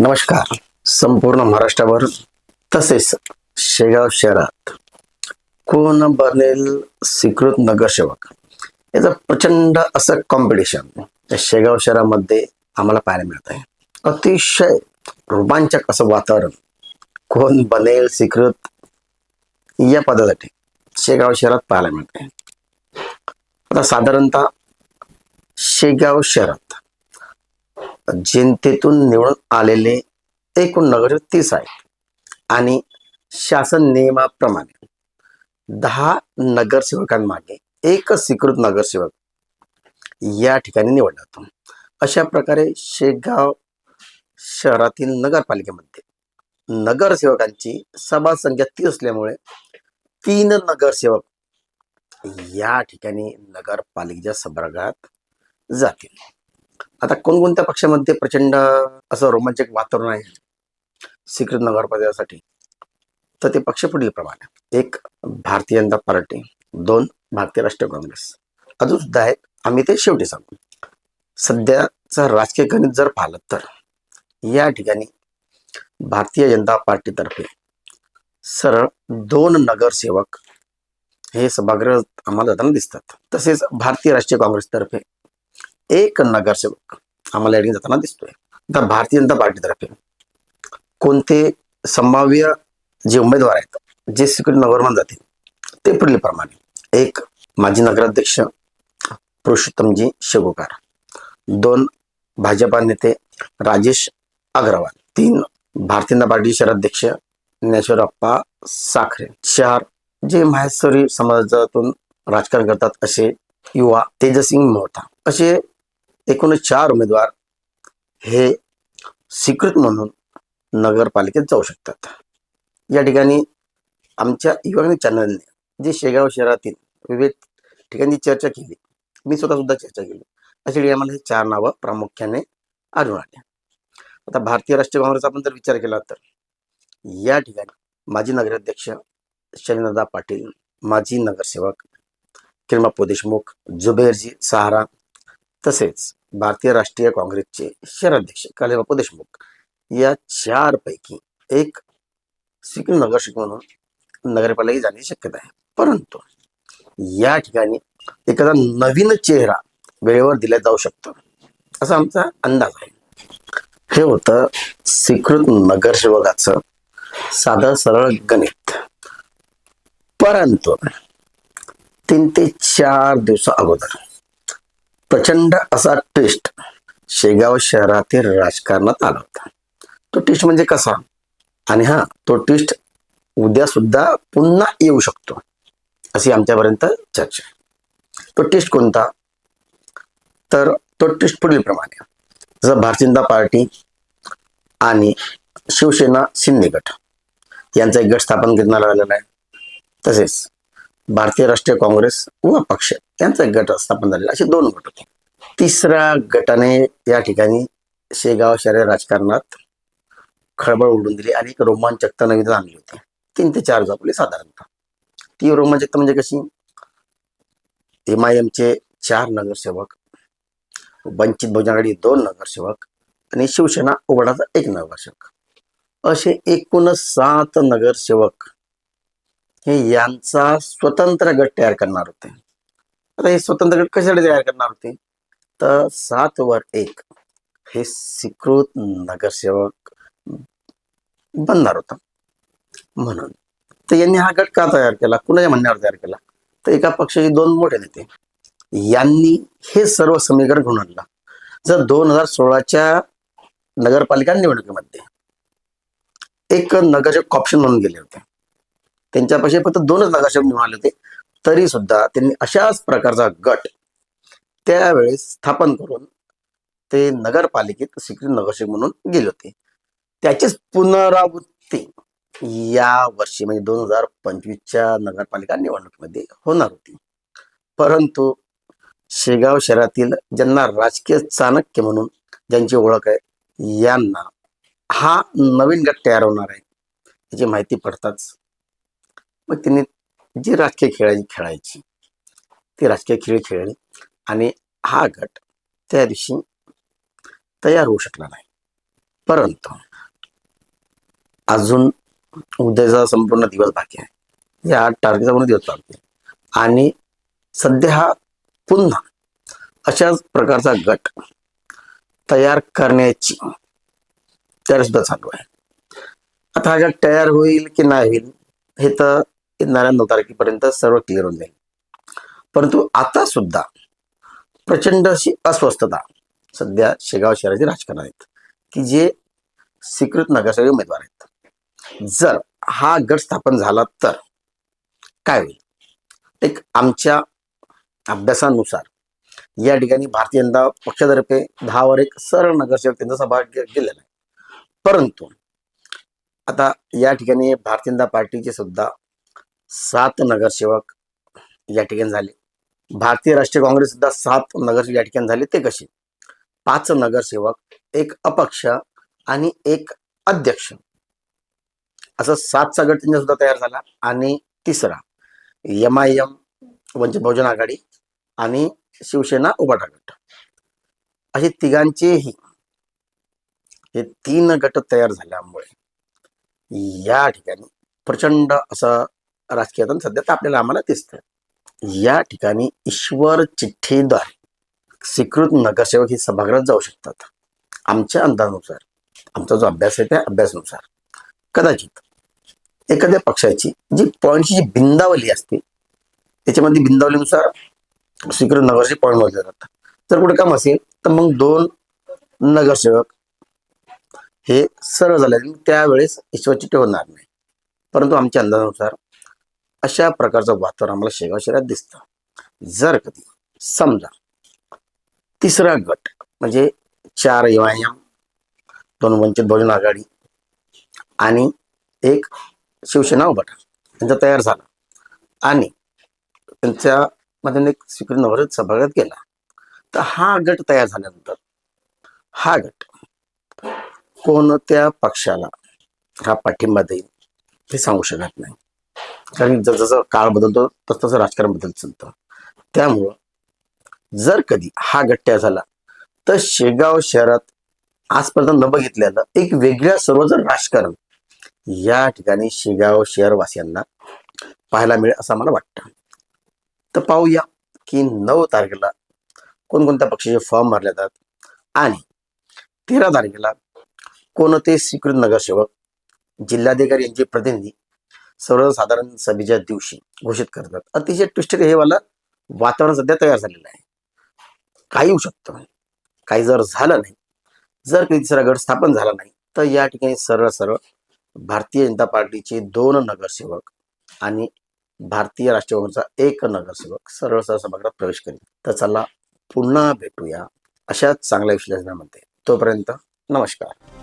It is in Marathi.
नमस्कार. संपूर्ण महाराष्ट्रावर तसेच शेगाव शहरात कोण बनेल स्वीकृत नगरसेवक याचं प्रचंड असं कॉम्पिटिशन या शेगाव शहरामध्ये आम्हाला पाहायला मिळत आहे. अतिशय रोमांचक असं वातावरण कोण बनेल स्वीकृत या पदासाठी शेगाव शहरात पाहायला मिळत आहे. आता साधारणतः शेगाव शहरात जनतेतून निवडून आलेले एकूण नगरसेवक 30 आहेत आणि शासन नियमाप्रमाणे 10 नगरसेवकांमागे एक स्वीकृत नगरसेवक या ठिकाणी निवडला जातो. अशा प्रकारे शेगाव शहरातील नगरपालिकेमध्ये नगरसेवकांची सभा संख्या 30 असल्यामुळे 3 नगरसेवक या ठिकाणी नगरपालिकेच्या सभागृहात जातील. आता कोणकोणत्या पक्षामध्ये प्रचंड असं रोमांचक वातावरण आहे स्वीकृत नगरपालिकेसाठी, तर ते पक्ष पुढील प्रमाणे: 1 भारतीय जनता पार्टी, 2 भारतीय राष्ट्रीय काँग्रेस, अजून सुद्धा आहेत, आम्ही ते शेवटी सांगू. सध्याचं राजकीय गणित जर पाहिलं तर या ठिकाणी भारतीय जनता पार्टीतर्फे सरळ 2 नगरसेवक हे सभागृह आम्हाला जाताना दिसतात. तसेच भारतीय राष्ट्रीय काँग्रेसतर्फे 1 नगरसेवक आम्हाला या ठिकाणी जाताना दिसतोय. आता भारतीय जनता पार्टीतर्फे कोणते संभाव्य जे उमेदवार आहेत जे स्वीकृत नगरमध्ये जातील ते पुढील प्रमाणे: 1 माजी नगराध्यक्ष पुरुषोत्तमजी शेगोकार, 2 भाजपा नेते राजेश अग्रवाल, 3 भारतीय जनता पार्टी शहराध्यक्ष ज्ञानेश्वरप्पा साखरे, 4 जे माहेश्वरी समाजातून राजकारण करतात असे युवा तेजसिंग मोहता. असे एकूण 4 उमेदवार हे स्वीकृत म्हणून नगरपालिकेत जाऊ शकतात. या ठिकाणी आमच्या युवा चॅनलने जे शेगाव शहरातील विविध ठिकाणी चर्चा केली, मी स्वतः सुद्धा चर्चा केली, अशी आम्हाला हे 4 नावं प्रामुख्याने आढळून आले. आता भारतीय राष्ट्रीय काँग्रेस आपण जर विचार केला तर या ठिकाणी माजी नगराध्यक्ष शैलेंद्रदा पाटील, माजी नगरसेवक किरणबापू देशमुख, जुबेरजी सहारा, तसेच भारतीय राष्ट्रीय काँग्रेसचे शहराध्यक्ष कालीबापू देशमुख, या 4 पैकी एक स्वीकृत नगरसेवक म्हणून नगरपालिकेत जाण्याची शक्यता आहे. परंतु या ठिकाणी एखादा नवीन चेहरा वेळेवर दिला जाऊ शकतो असा आमचा अंदाज आहे. हे होतं स्वीकृत नगरसेवकाचं साधं सरळ गणित. परंतु 3 ते 4 दिवस अगोदर प्रचंड असा ट्विस्ट शेगाव शहरातील राजकारणात आला होता. तो ट्विस्ट म्हणजे कसा, आणि तो ट्विस्ट उद्या सुद्धा पुन्हा येऊ शकतो अशी आमच्यापर्यंत चर्चा आहे. तो ट्विस्ट कोणता, तर तो ट्विस्ट पुढील प्रमाणे: जसं भारतीय जनता पार्टी आणि शिवसेना शिंदे गट यांचा एक गट स्थापन करण्यात आलेला आहे. तसेच भारतीय राष्ट्रीय काँग्रेस व पक्ष यांचा एक गट स्थापन झालेला, असे 2 गट होते. 3ऱ्या गटाने या ठिकाणी शेगाव शहर राजकारणात खळबळ उडून दिली आणि एक रोमांचकता नवीन आणली होती. 3 ते 4 आपली साधारणतः. ती रोमांचकता म्हणजे कशी: MIMचे 4 नगरसेवक, वंचित बहुजन आघाडी 2 नगरसेवक आणि शिवसेना उघडाचा 1 नगरसेवक, असे एकूण 7 नगरसेवक हे यांचा स्वतंत्र गट तयार करणार होते. आता हे स्वतंत्र गट कशासाठी तयार करणार होते, तर 7 वर 1 हे स्वीकृत नगरसेवक बनणार होता म्हणून. तर यांनी हा गट का तयार केला, कुणाच्या म्हणण्यावर तयार केला, तर एका पक्षाचे 2 मोठे नेते यांनी हे सर्व समीकरण घेऊन आणलं. जर 2016च्या नगरपालिका निवडणुकीमध्ये एक नगरसेवक ऑप्शन म्हणून गेले होते, त्यांच्यापाशी फक्त 2च नगरसेवक निवडून आले होते, तरी सुद्धा त्यांनी अशाच प्रकारचा गट त्यावेळेस स्थापन करून ते नगरपालिकेत स्वीकृत नगरसेवक म्हणून गेले होते. त्याचीच पुनरावृत्ती या वर्षी म्हणजे 2025च्या नगरपालिका निवडणुकीमध्ये होणार होती. परंतु शेगाव शहरातील ज्यांना राजकीय चाणक्य म्हणून ज्यांची ओळख आहे यांना हा नवीन गट तयार होणार आहे याची माहिती पडताच मग त्यांनी जी राजकीय खेळायची ती राजकीय खेळ खेळली आणि हा गट त्या दिवशी तयार होऊ शकला नाही. परंतु अजून उद्याचा संपूर्ण दिवस बाकी आहे, या टार्गेटचा पूर्ण दिवस बाकी आहे. आणि सध्या हा पुन्हा अशाच प्रकारचा गट तयार करण्याची तयारी सुद्धा चालू आहे. आता हा गट तयार होईल की नाही होईल हे तर येणाऱ्या 9 तारखेपर्यंत सर्व क्लिअर होऊन जाईल. परंतु आता सुद्धा प्रचंड अशी अस्वस्थता सध्या शेगाव शहराचे राजकारण आहेत, की जे स्वीकृत नगरसेवक उमेदवार आहेत. जर हा गट स्थापन झाला तर काय होईल? एक आमच्या अभ्यासानुसार या ठिकाणी भारतीय जनता पक्षातर्फे 10 वर एक सरळ नगरसेवक त्यांचा सहभाग गेलेला आहे. परंतु आता या ठिकाणी भारतीय जनता पार्टीचे सुद्धा 7 नगरसेवक या ठिकाणी झाले. भारतीय राष्ट्रीय काँग्रेस सुद्धा 7 नगरसेवक या ठिकाणी झाले. ते कसे? 5 नगरसेवक, एक अपक्ष आणि एक अध्यक्ष, असं 7चा गट त्यांचा सुद्धा तयार झाला. आणि तिसरा MIM वंचित बहुजन आघाडी आणि शिवसेना उभाटा गट, असे तिघांचेही हे 3 गट तयार झाल्यामुळे या ठिकाणी प्रचंड असं राजकीय सध्या तापलेलं आम्हाला दिसतं. या ठिकाणी ईश्वर चिठ्ठीद्वारे स्वीकृत नगरसेवक ही सभागृहात जाऊ शकतात. आमच्या अंदाजानुसार, आमचा जो अभ्यास आहे त्या अभ्यासानुसार कदाचित एखाद्या पक्षाची जी पॉईंटची जी बिंदावली असते त्याच्यामध्ये बिंदावलीनुसार स्वीकृत नगरसेवक पॉईंट मोजले जातात. जर कुठे काम असेल तर मग 2 नगरसेवक हे सरळ झाले, त्यावेळेस ईश्वर चिठ्ठी होणार नाही. परंतु आमच्या अंदाजानुसार अशा प्रकारचं वातावरण आम्हाला शेगाव शहरात दिसतं. जर कधी समजा तिसरा गट म्हणजे 4 MIM, 2 वंचित बहुजन आघाडी आणि एक शिवसेना उभाटा यांचा तयार झाला आणि त्यांच्यामधून एक स्वीकृत नगरसेवक सभागृहात गेला, तर हा गट तयार झाल्यानंतर हा गट कोणत्या पक्षाला हा पाठिंबा देईल हे सांगू शकत नाही. कारण जसं काळ बदलतो तसं राजकारण बदलत चालतं. त्यामुळं जर कधी हा गट तयार झाला तर शेगाव शहरात आजपर्यंत न बघितलेलं एक वेगळ्या सर्वजण राजकारण या ठिकाणी शेगाव शहरवासियांना पाहायला मिळेल असं मला वाटतं. तर पाहूया की 9 तारखेला कोणकोणत्या पक्षाचे फॉर्म भरले जातात आणि 13 तारखेला कोणते स्वीकृत नगरसेवक जिल्हाधिकारी यांचे प्रतिनिधी सर्वसाधारण सभेच्या दिवशी घोषित करतात. अतिशय ट्विस्टेड हे वाला वातावरण सध्या तयार झालेलं आहे. काही होऊ शकतं, काही जर झालं नाही, जर काही तिसरा गट स्थापन झाला नाही तर या ठिकाणी सरळ सरळ भारतीय जनता पार्टीचे 2 नगरसेवक आणि भारतीय राष्ट्रीय काँग्रेसचा 1 नगरसेवक सरळ सरळ सभागृहात प्रवेश करेल. तर चला पुन्हा भेटूया अशाच चांगल्या विश्लेषणामध्ये. तोपर्यंत नमस्कार.